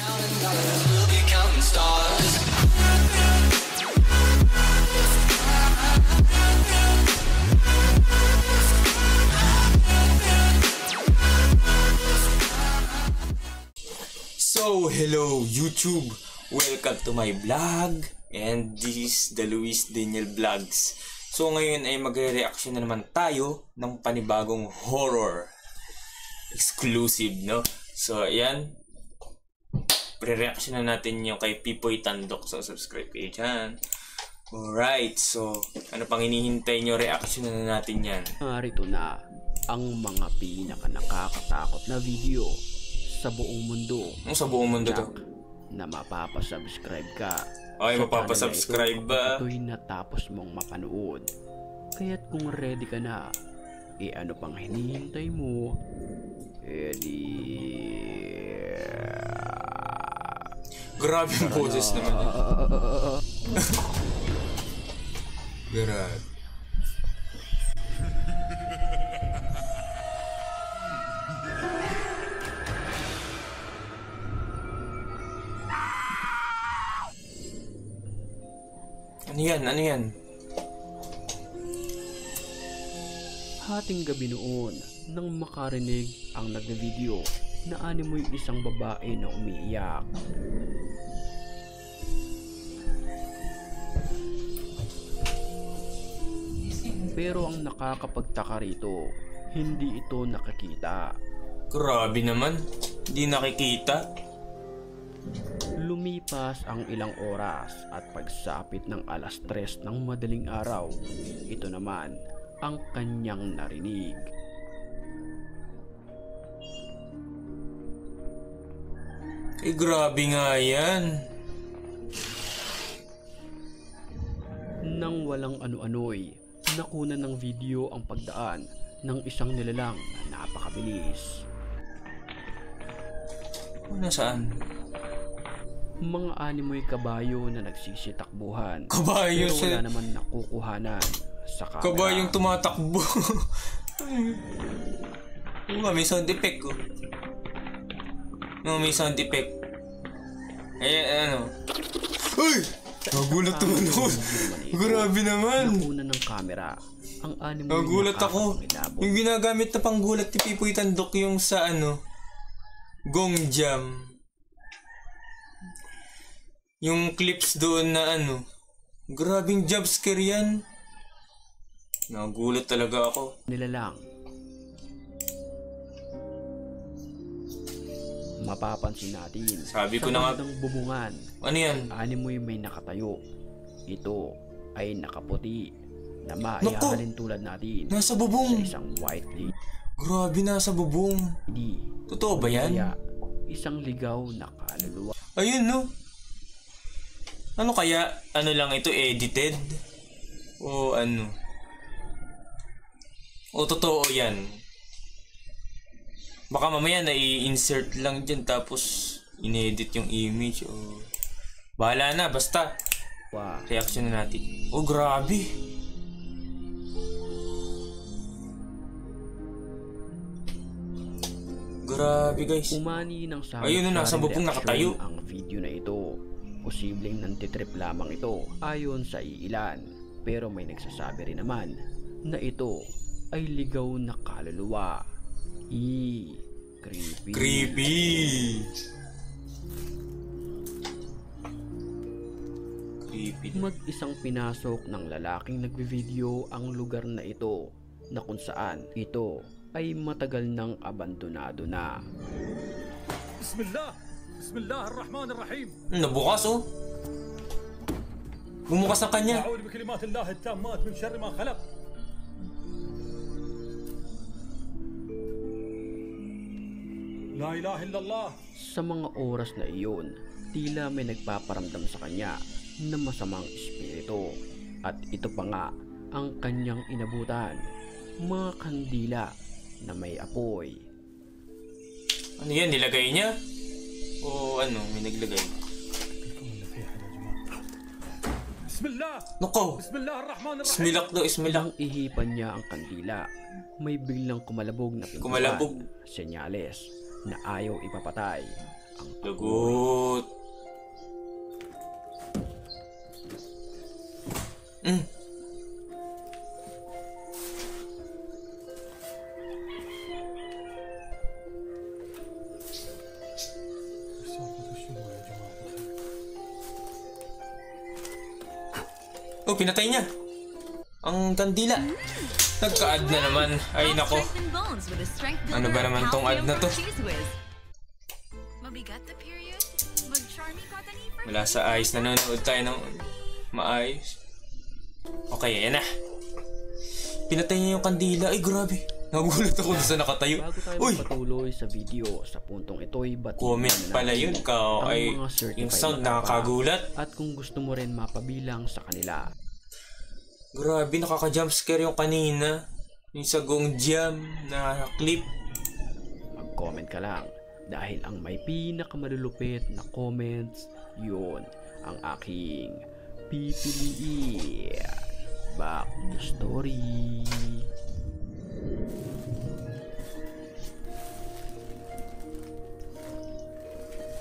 So, hello YouTube! Welcome to my vlog, and this is the Luis Daniel Vlogs. So ngayon ay magre-reaction na naman tayo ng panibagong horror exclusive, no? So ayan, pre-reaction na natin yung kay Pipoy Tandok. So subscribe kayo dyan. Alright, so ano pang hinihintay nyo? Reaction na natin yan. Narito na ang mga pinaka-nakakatakot na video sa buong mundo. Sa buong mundo to? Na mapapasubscribe ka. Ay, mapapasubscribe ba? Ito'y natapos mong mapanood. Kaya't kung ready ka na, ano pang hinihintay mo? Grabe yung boses naman yun. Grabe. Ano yan? Ano yan? Hating gabi noon nang makarinig ang nagna-video na animoy isang babae na umiiyak. Pero ang nakakapagtaka rito, hindi ito nakikita. Grabe naman, hindi nakikita. Lumipas ang ilang oras at pagsapit ng 3:00 ng madaling araw, ito naman ang kanyang narinig. Grabe nga yan. Nang walang ano-ano'y, nakuna ng video ang pagdaan ng isang nilalang na napakabilis. Nasaan? Mga animoy kabayo na nagsisitakbuhan. Kabayo pero wala sa... naman nakukuhanan sa camera. Kabayong tumatakbo. May sound effect ko. No, may sound effect. Ano? Uy! Nagulat naman ako. Grabe naman. Nakuna ng camera ang animoy. Nagulat ako. Yung ginagamit na panggulat ni Pipoy Tandok yung sa Gong Jam. Yung clips doon na grabing jumpscare yan. Nagulat talaga ako. Nilalang. Mapapansin natin. Sabi ko na nga. Sa bubungan. Ano yan? Animoy may nakatayo. Ito ay nakaputi na maihalin tulad natin. Nasa bubong. Sa isang white lady. Grabe, nasa bubong. Totoo ba yan? Kaya isang ligaw na kaluluwa. Ayun, no? Ano kaya? Ano lang ito? Edited? O ano? O totoo yan? Baka mamaya na-i-insert lang dyan tapos in-edit yung image o... Bahala na, basta. Wow. Reaction na natin. Oh, grabe. Grabe, guys. Umani ng sabi. Ayun na, nasa bubong nakatayo. Ang video na ito. Posibleng nantitrip lamang ito ayon sa iilan. Pero may nagsasabi rin naman na ito ay ligaw na kaluluwa. Creepy. Creepy. Creepy. Mag-isang pinasok ng lalaking nagbi-video ang lugar na ito na kung saan ito ay matagal nang abandonado na. Bismillah! Bismillahirrahmanirrahim! Nabukas oh. Bumukas ang kanya. A'udhu bikalimatillah at-tammat min sharri ma khalaq. La ilaha illallah. Sa mga oras na iyon, tila may nagpaparamdam sa kanya na masamang espiritu. At ito pa nga ang kanyang inabutan, mga kandila na may apoy. Ano yan? Nilagay niya? O ano? May naglagay? Bismillah! Nako! Bismillahirrahmanirrahim! Ismilak daw, ismilak. Nang ihipan niya ang kandila, may biglang kumalabog na pintuan. Kumalabog. Senyales na ayaw ipapatay ang Lagot. Oh, pinatay niya. Ang kandila. Nagka-ad na naman. Ay, nako. Ano ba naman tong ad na to? Wala sa ayos. Nanonood tayo ng maayos. Okay, ayan na. Pinatay niya yung kandila. Ay, grabe. Nagulat ako na sa nakatayo. Bago tayo magpatuloy sa video, sa puntong ito'y batiin Comment pala yun. Ka, ay, yung sound nakakagulat. At kung gusto mo rin mapabilang sa kanila. Grabe, nakaka-jumpscare yung kanina. Yung sagong jam na clip. Mag-comment ka lang. Dahil ang may pinakamalulupit na comments, yun ang aking pipiliin. Back to story.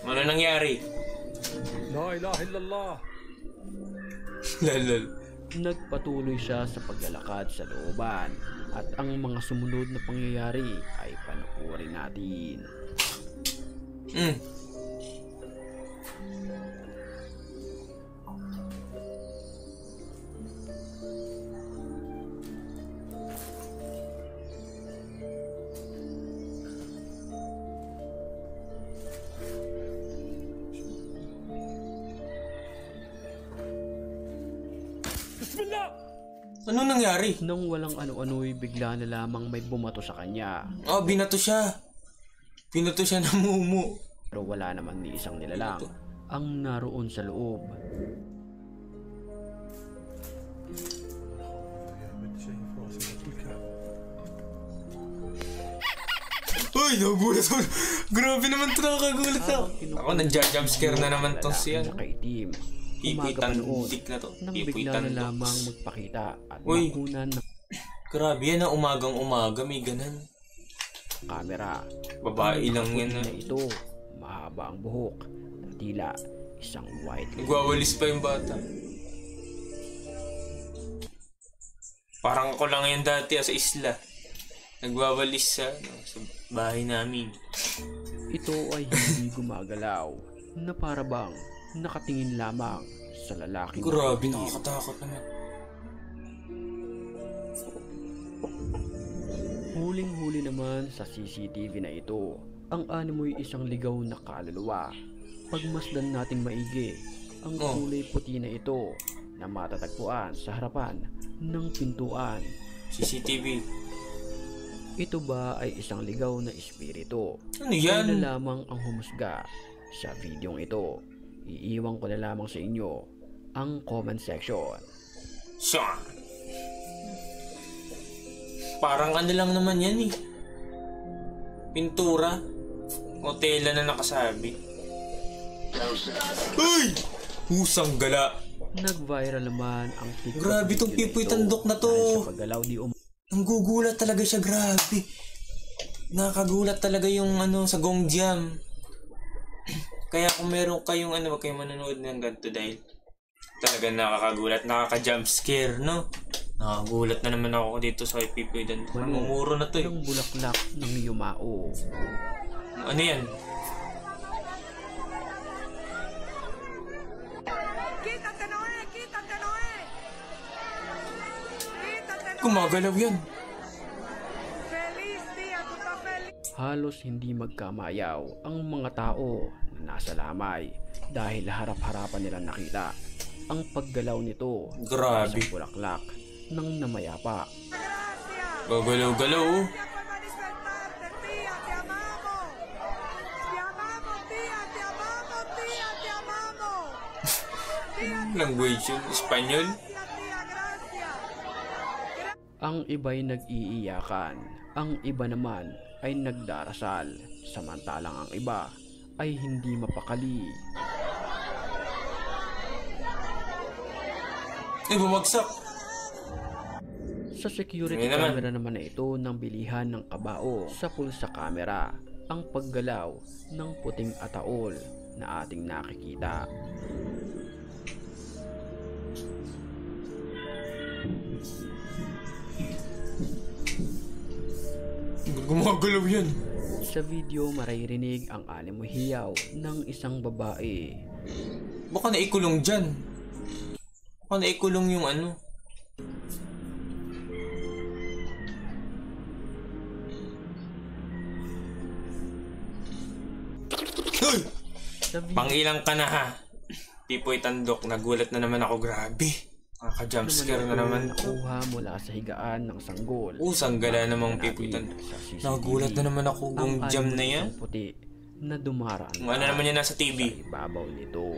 Ano nangyari? لا إله إلا الله. Lalal. Nagpatuloy siya sa paglalakad sa looban at ang mga sumunod na pangyayari ay panoorin natin. بسم الله. Ano nangyari? Nang walang ano-ano'y bigla na lamang may bumato sa kanya. Oh, binato siya. Binato siya ng mumu. Pero wala naman ni isang nilalang ang naroon sa loob. Uy, nagulat ako. Grabe naman ito, nakakagulat ako. Ako, nag-jumpscare na naman tong siya. Nakaitim. Ipuitan dik na to. Nang bigla Ipuitan na to. lamang magpakita at Uy. makunan ng Grabe yan, umagang-umaga may ganan. kamera. Babae lang yan. Na ito, mahaba ang buhok na tila isang white. Nagwawalis pa yung bata. Parang ako lang yan dati sa isla. Nagwawalis sa bahay namin. Ito ay hindi gumagalaw na para bang nakatingin lamang sa lalaking Grabe, nakaitim. nakakatakot naman. Huling-huli naman sa CCTV na ito, ang animoy isang ligaw na kaluluwa. Pagmasdan nating maigi, ang kulay puti na ito na matatagpuan sa harapan ng pintuan. CCTV. Ito ba ay isang ligaw na espiritu? Ano yan? Kayo na lamang ang humusga sa videong ito. Iiwan ko na lamang sa inyo ang comment section. Sure. Parang ano lang naman yan eh. Pintura. O tela na nakasabi. Uy! Husang gala. Nag-viral naman ang TikTok Grabe tong video pipoy ito tandok na to. dahil sa paggalaw di Ang gugulat talaga siya, grabe. Nakakagulat talaga yung ano sa Gong Jam. Kaya kung meron kayong ano, wag kayong manonood ng ganito dahil talaga nakakagulat, nakaka-jump scare, no? Nakagulat na naman ako dito sa Pipoy Dan. Mangunguro na to eh. ng bulaklak ng yumao. Ano yan? Quítate, Noé, quítate, Noé. Quítate, Noé. Gumagalaw yan. Feliz día, tú estás feliz. Halos hindi magkamayaw ang mga tao na nasa lamay dahil harap-harapan nila nakita ang paggalaw nito Grabe. sa bulaklak ng namayapa. Gracias. Gagalaw-galaw oh. Gracias por manifestarte, tía, te amamos. Te amamos, tía, te amamos, tía, te amamos. Tía, Language yun. Espanyol. gracias, tía, gracias. Ang iba'y nag-iiyakan, ang iba naman ay nagdarasal, samantalang ang iba ay hindi mapakali. Bumagsak. Sa security Ngayon naman. camera naman na ito ng bilihan ng kabao sa pulsa camera ang paggalaw ng puting ataol na ating nakikita. Gumagalaw yan. Sa video maririnig ang alimuhiyaw ng isang babae. Baka naikulong dyan. Baka naikulong yung ano. Uy! Pangilang ka na ha. Pipoy Tandok, nagulat na naman ako, grabe. Nakaka-jumpscare na naman ako. Nakuha mula sa higaan ng sanggol. Sanggala namang Pipoy Tandok. Nagulat na naman ako kung jam na yan. Ang puti na dumaraan Kung ano naman yan nasa TV. sa ibabaw nito.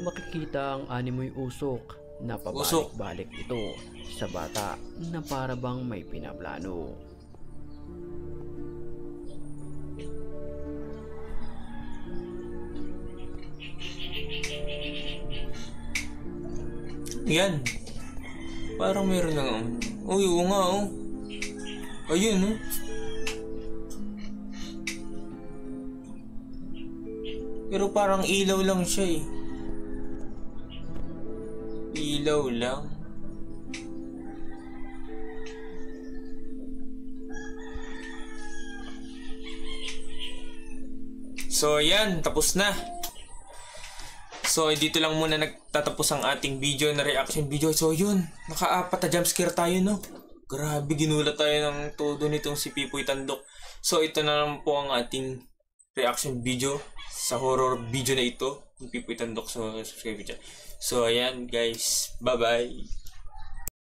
Makikita ang animoy usok na pabalik-balik ito sa bata na para bang may pinaplano. Yan. Parang meron na nga. Uy, oo nga oh. Ayun oh. Pero parang ilaw lang siya eh. Ilaw lang. So yan, tapos na. So dito lang muna nagtatapos ang ating video na reaction video. So yun, naka-apat na jumpscare tayo no. Grabe, ginulat tayo ng todo nitong si Pipoy Tandok. So ito na lang po ang ating reaction video sa horror video na ito. Pipoy Tandok, so subscribe dyan. So ayan guys, bye bye.